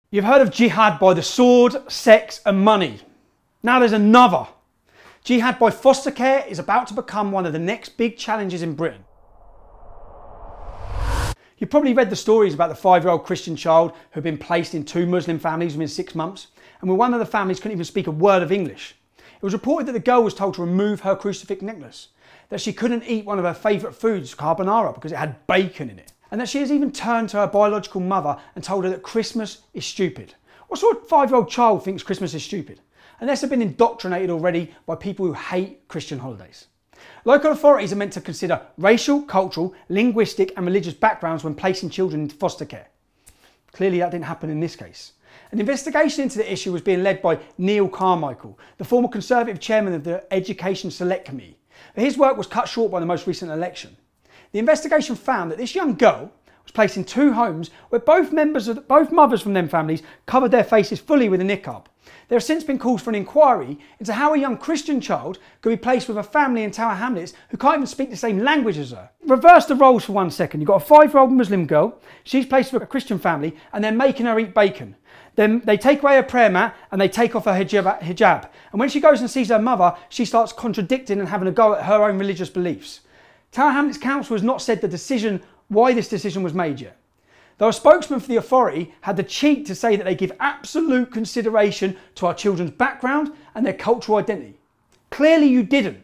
You've heard of jihad by the sword, sex and money. Now there's another. Jihad by foster care is about to become one of the next big challenges in Britain. You've probably read the stories about the 5-year-old Christian child who had been placed in 2 Muslim families within 6 months, and where one of the families couldn't even speak a word of English. It was reported that the girl was told to remove her crucifix necklace, that she couldn't eat one of her favourite foods, carbonara, because it had bacon in it, and that she has even turned to her biological mother and told her that Christmas is stupid. What sort of 5-year-old child thinks Christmas is stupid? Unless they've been indoctrinated already by people who hate Christian holidays. Local authorities are meant to consider racial, cultural, linguistic and religious backgrounds when placing children into foster care. Clearly that didn't happen in this case. An investigation into the issue was being led by Neil Carmichael, the former Conservative chairman of the Education Select Committee. But his work was cut short by the most recent election. The investigation found that this young girl was placed in 2 homes where both mothers from them families covered their faces fully with a niqab. There have since been calls for an inquiry into how a young Christian child could be placed with a family in Tower Hamlets who can't even speak the same language as her. Reverse the roles for 1 second. You've got a 5-year-old Muslim girl, she's placed with a Christian family and they're making her eat bacon. Then they take away her prayer mat and they take off her hijab. And when she goes and sees her mother, she starts contradicting and having a go at her own religious beliefs. Tower Hamlets Council has not said why this decision was made yet, though a spokesman for the authority had the cheek to say that they give absolute consideration to our children's background and their cultural identity. Clearly you didn't.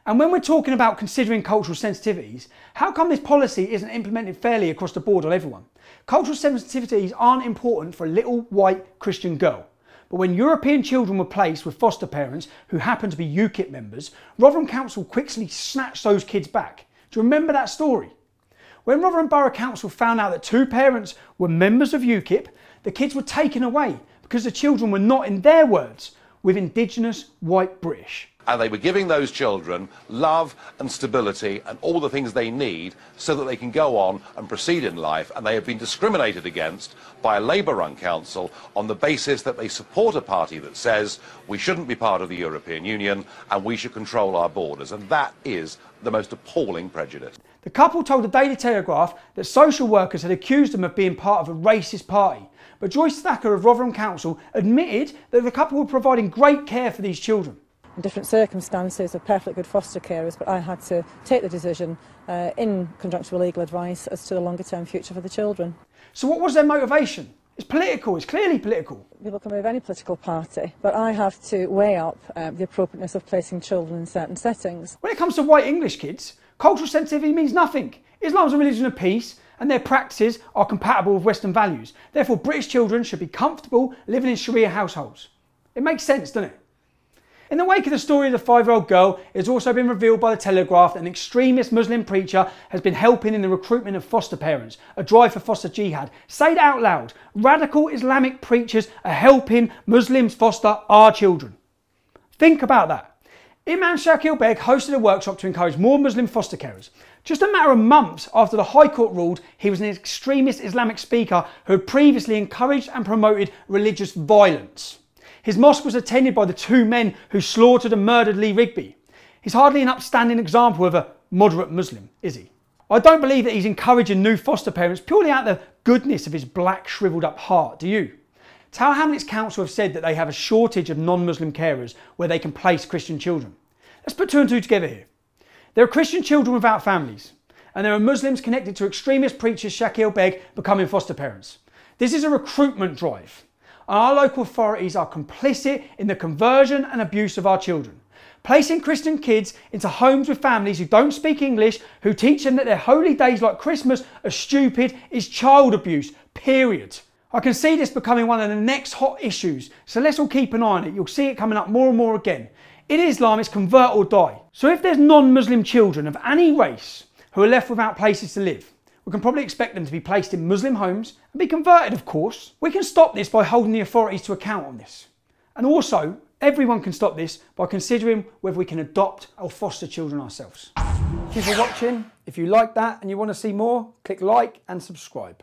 And when we're talking about considering cultural sensitivities, how come this policy isn't implemented fairly across the board on everyone? Cultural sensitivities aren't important for a little white Christian girl. But when European children were placed with foster parents who happened to be UKIP members, Rotherham Council quickly snatched those kids back. Do you remember that story? When Rotherham Borough Council found out that 2 parents were members of UKIP, the kids were taken away because the children were not, in their words, with Indigenous white British. And they were giving those children love and stability and all the things they need so that they can go on and proceed in life, and they have been discriminated against by a Labour-run council on the basis that they support a party that says we shouldn't be part of the European Union and we should control our borders, and that is the most appalling prejudice. The couple told the Daily Telegraph that social workers had accused them of being part of a racist party, but Joyce Thacker of Rotherham Council admitted that the couple were providing great care for these children. In different circumstances, are perfectly good foster carers, but I had to take the decision in conjunction with legal advice as to the longer term future for the children. So what was their motivation? It's political, it's clearly political. People can be of any political party, but I have to weigh up the appropriateness of placing children in certain settings. When it comes to white English kids, cultural sensitivity means nothing. Islam is a religion of peace and their practices are compatible with Western values. Therefore, British children should be comfortable living in Sharia households. It makes sense, doesn't it? In the wake of the story of the 5-year-old girl, it has also been revealed by the Telegraph that an extremist Muslim preacher has been helping in the recruitment of foster parents, a drive for foster jihad. Say it out loud. Radical Islamic preachers are helping Muslims foster our children. Think about that. Imam Shakil Beg hosted a workshop to encourage more Muslim foster carers. Just a matter of months after the High Court ruled he was an extremist Islamic speaker who had previously encouraged and promoted religious violence. His mosque was attended by the 2 men who slaughtered and murdered Lee Rigby. He's hardly an upstanding example of a moderate Muslim, is he? I don't believe that he's encouraging new foster parents purely out of the goodness of his black, shriveled up heart, do you? Tower Hamlets Council have said that they have a shortage of non-Muslim carers where they can place Christian children. Let's put 2 and 2 together here. There are Christian children without families, and there are Muslims connected to extremist preacher Shakil Beg becoming foster parents. This is a recruitment drive. Our local authorities are complicit in the conversion and abuse of our children. Placing Christian kids into homes with families who don't speak English, who teach them that their holy days like Christmas are stupid, is child abuse, period. I can see this becoming one of the next hot issues, so let's all keep an eye on it. You'll see it coming up more and more again. In Islam, it's convert or die. So if there's non-Muslim children of any race who are left without places to live, we can probably expect them to be placed in Muslim homes and be converted, of course. We can stop this by holding the authorities to account on this. And also, everyone can stop this by considering whether we can adopt or foster children ourselves. Thank you for watching. If you like that and you want to see more, click like and subscribe.